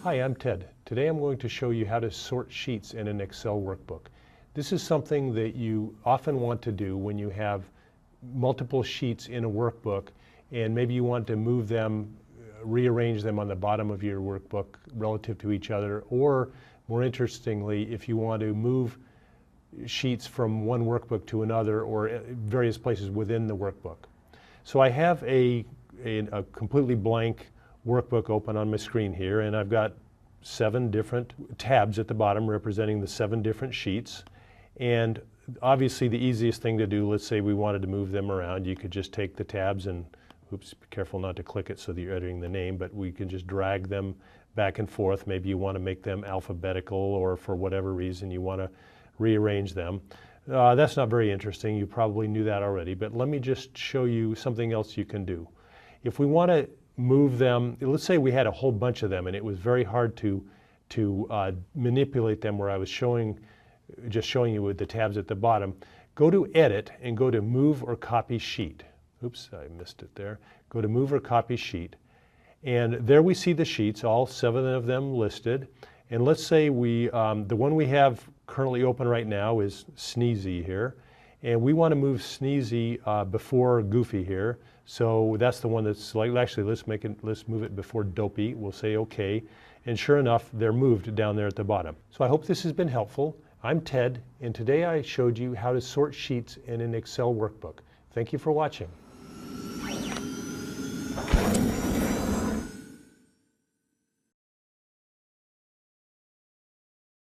Hi, I'm Ted. Today I'm going to show you how to sort sheets in an Excel workbook. This is something that you often want to do when you have multiple sheets in a workbook and maybe you want to move them, rearrange them on the bottom of your workbook relative to each other, or more interestingly, if you want to move sheets from one workbook to another or various places within the workbook. So I have a completely blank workbook open on my screen here, and I've got 7 different tabs at the bottom representing the 7 different sheets. And obviously the easiest thing to do, let's say we wanted to move them around, you could just take the tabs and, oops, be careful not to click it so that you're editing the name, but we can just drag them back and forth. Maybe you want to make them alphabetical, or for whatever reason you want to rearrange them. That's not very interesting. You probably knew that already, but let me just show you something else you can do. If we want to move them, let's say we had a whole bunch of them and it was very hard to manipulate them where I was just showing you with the tabs at the bottom. Go to Edit and go to Move or Copy Sheet. Oops, I missed it there. Go to Move or Copy Sheet. And there we see the sheets, all 7 of them listed. And let's say the one we have currently open right now is Sneezy here. And we want to move Sneezy before Goofy here. So that's the one that's selected. Actually, let's move it before Dopey. We'll say OK. And sure enough, they're moved down there at the bottom. So I hope this has been helpful. I'm Ted, and today I showed you how to sort sheets in an Excel workbook. Thank you for watching.